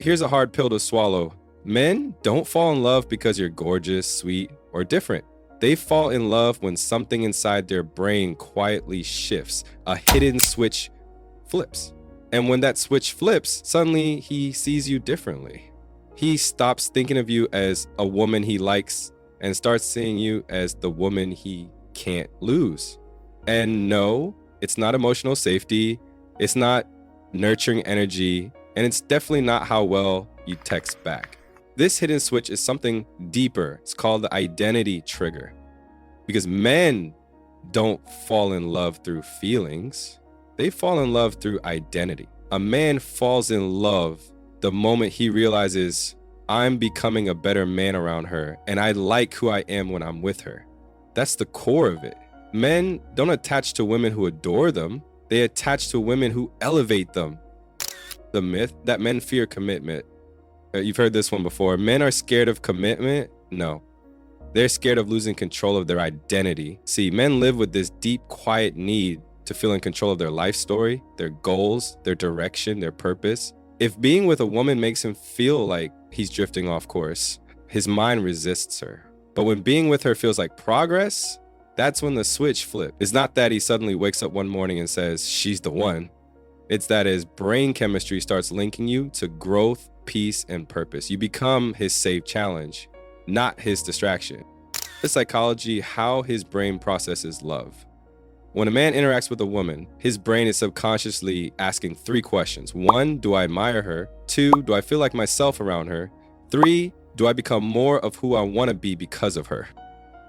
Here's a hard pill to swallow. Men don't fall in love because you're gorgeous, sweet, or different. They fall in love when something inside their brain quietly shifts, a hidden switch flips. And when that switch flips, suddenly he sees you differently. He stops thinking of you as a woman he likes and starts seeing you as the woman he can't lose. And no, it's not emotional safety. It's not nurturing energy. And it's definitely not how well you text back. This hidden switch is something deeper. It's called the identity trigger. Because men don't fall in love through feelings. They fall in love through identity. A man falls in love the moment he realizes, I'm becoming a better man around her, and I like who I am when I'm with her. That's the core of it. Men don't attach to women who adore them. They attach to women who elevate them. The myth that men fear commitment. You've heard this one before. Men are scared of commitment. No, they're scared of losing control of their identity. See, men live with this deep, quiet need to feel in control of their life story, their goals, their direction, their purpose. If being with a woman makes him feel like he's drifting off course, his mind resists her. But when being with her feels like progress, that's when the switch flips. It's not that he suddenly wakes up one morning and says, she's the one. It's that his brain chemistry starts linking you to growth, peace, and purpose. You become his safe challenge, not his distraction. The psychology, how his brain processes love. When a man interacts with a woman, his brain is subconsciously asking 3 questions. 1, do I admire her? 2, do I feel like myself around her? 3, do I become more of who I want to be because of her?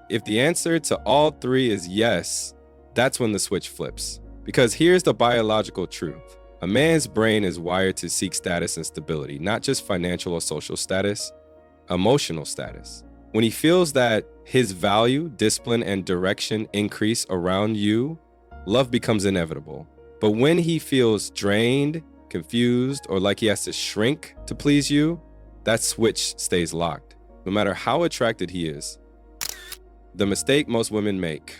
If the answer to all 3 is yes, that's when the switch flips. Because here's the biological truth. A man's brain is wired to seek status and stability, not just financial or social status, emotional status. When he feels that his value, discipline, and direction increase around you, love becomes inevitable. But when he feels drained, confused, or like he has to shrink to please you, that switch stays locked, no matter how attracted he is. The mistake most women make.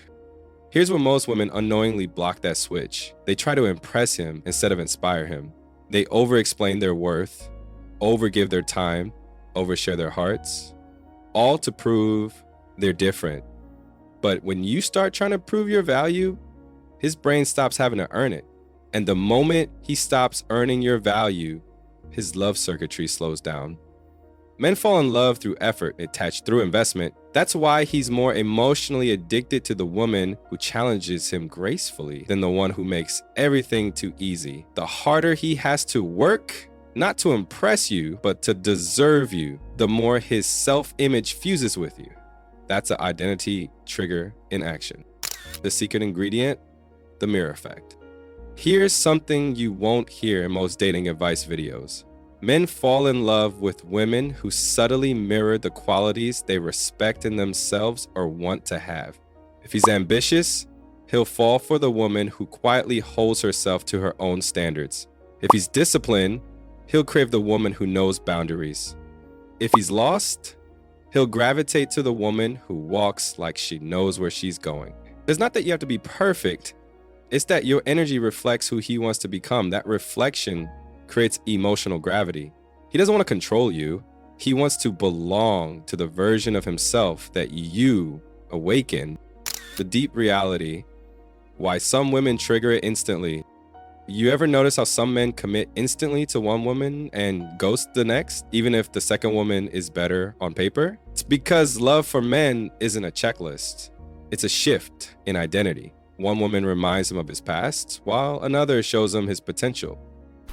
Here's where most women unknowingly block that switch. They try to impress him instead of inspire him. They over-explain their worth, over-give their time, overshare their hearts, all to prove they're different. But when you start trying to prove your value, his brain stops having to earn it. And the moment he stops earning your value, his love circuitry slows down. Men fall in love through effort, attached through investment. That's why he's more emotionally addicted to the woman who challenges him gracefully than the one who makes everything too easy. The harder he has to work, not to impress you, but to deserve you, the more his self-image fuses with you. That's an identity trigger in action. The secret ingredient, the mirror effect. Here's something you won't hear in most dating advice videos. Men fall in love with women who subtly mirror the qualities they respect in themselves or want to have. If he's ambitious, he'll fall for the woman who quietly holds herself to her own standards. If he's disciplined, he'll crave the woman who knows boundaries. If he's lost, he'll gravitate to the woman who walks like she knows where she's going. It's not that you have to be perfect. It's that your energy reflects who he wants to become. That reflection creates emotional gravity. He doesn't want to control you. He wants to belong to the version of himself that you awaken. The deep reality, why some women trigger it instantly. You ever notice how some men commit instantly to one woman and ghost the next, even if the second woman is better on paper? It's because love for men isn't a checklist. It's a shift in identity. One woman reminds him of his past, while another shows him his potential.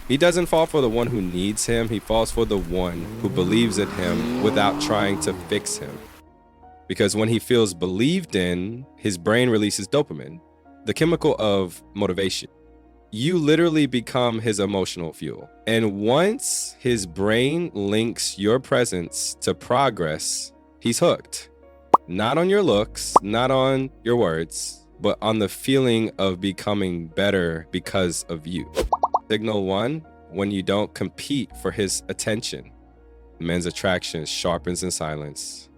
He doesn't fall for the one who needs him. He falls for the one who believes in him without trying to fix him. Because when he feels believed in, his brain releases dopamine, the chemical of motivation. You literally become his emotional fuel. And once his brain links your presence to progress, he's hooked. Not on your looks, not on your words, but on the feeling of becoming better because of you. Signal 1, when you don't compete for his attention. Men's attraction sharpens in silence.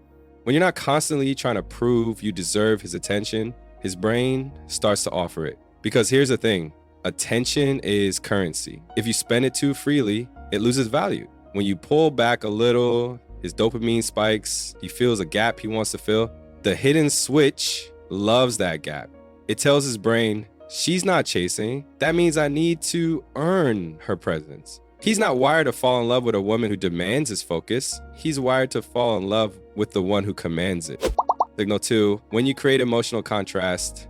When you're not constantly trying to prove you deserve his attention, his brain starts to offer it. Because here's the thing, attention is currency. If you spend it too freely, it loses value. When you pull back a little, his dopamine spikes, he feels a gap he wants to fill. The hidden switch loves that gap. It tells his brain, she's not chasing. That means I need to earn her presence. He's not wired to fall in love with a woman who demands his focus. He's wired to fall in love with the one who commands it. Signal 2, when you create emotional contrast,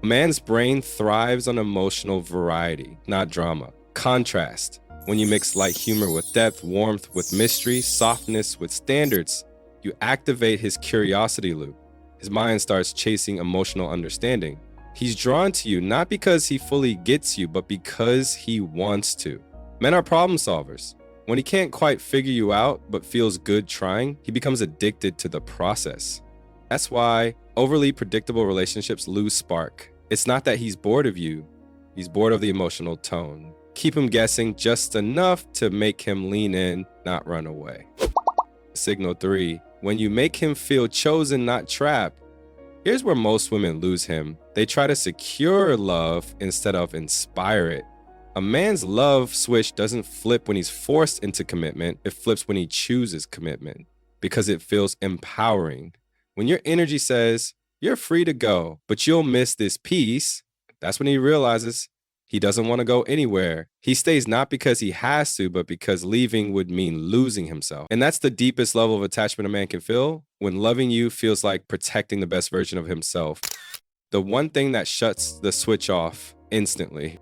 a man's brain thrives on emotional variety, not drama. Contrast. When you mix light humor with depth, warmth with mystery, softness with standards, you activate his curiosity loop. His mind starts chasing emotional understanding. He's drawn to you not because he fully gets you, but because he wants to. Men are problem solvers. When he can't quite figure you out, but feels good trying, he becomes addicted to the process. That's why overly predictable relationships lose spark. It's not that he's bored of you, he's bored of the emotional tone. Keep him guessing just enough to make him lean in, not run away. Signal 3, when you make him feel chosen, not trapped, here's where most women lose him. They try to secure love instead of inspire it. A man's love switch doesn't flip when he's forced into commitment, it flips when he chooses commitment because it feels empowering. When your energy says, you're free to go, but you'll miss this piece, that's when he realizes he doesn't want to go anywhere. He stays not because he has to, but because leaving would mean losing himself. And that's the deepest level of attachment a man can feel, when loving you feels like protecting the best version of himself. The one thing that shuts the switch off instantly.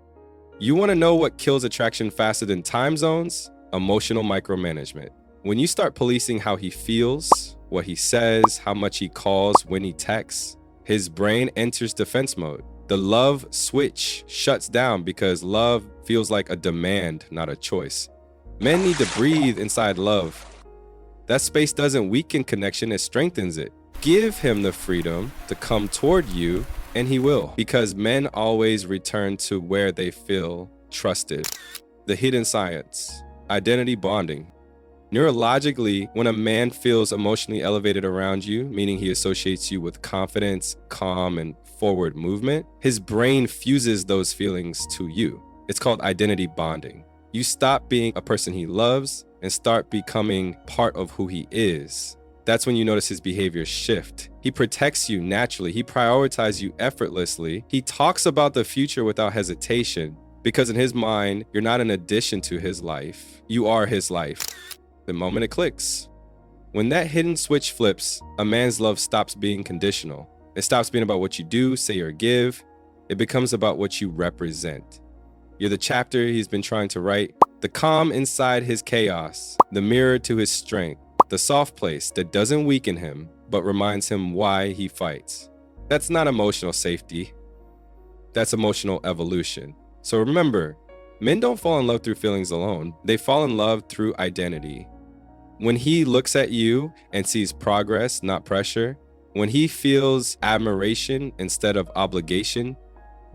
You want to know what kills attraction faster than time zones? Emotional micromanagement. When you start policing how he feels, what he says, how much he calls, when he texts, his brain enters defense mode. The love switch shuts down because love feels like a demand, not a choice. Men need to breathe inside love. That space doesn't weaken connection, it strengthens it. Give him the freedom to come toward you, and he will, because men always return to where they feel trusted. The hidden science, identity bonding. Neurologically, when a man feels emotionally elevated around you, meaning he associates you with confidence, calm, and forward movement, his brain fuses those feelings to you. It's called identity bonding. You stop being a person he loves and start becoming part of who he is. That's when you notice his behavior shift. He protects you naturally. He prioritizes you effortlessly. He talks about the future without hesitation because in his mind, you're not an addition to his life. You are his life. The moment it clicks. When that hidden switch flips, a man's love stops being conditional. It stops being about what you do, say, or give. It becomes about what you represent. You're the chapter he's been trying to write, the calm inside his chaos, the mirror to his strength, the soft place that doesn't weaken him, but reminds him why he fights. That's not emotional safety. That's emotional evolution. So remember, men don't fall in love through feelings alone. They fall in love through identity. When he looks at you and sees progress, not pressure, when he feels admiration instead of obligation,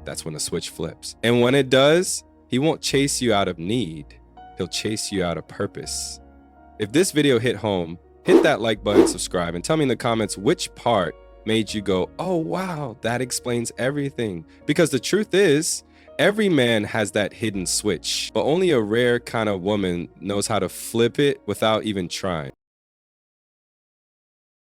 that's when the switch flips. And when it does, he won't chase you out of need. He'll chase you out of purpose. If this video hit home, hit that like button, subscribe, and tell me in the comments which part made you go, oh wow, that explains everything. Because the truth is, every man has that hidden switch, but only a rare kind of woman knows how to flip it without even trying.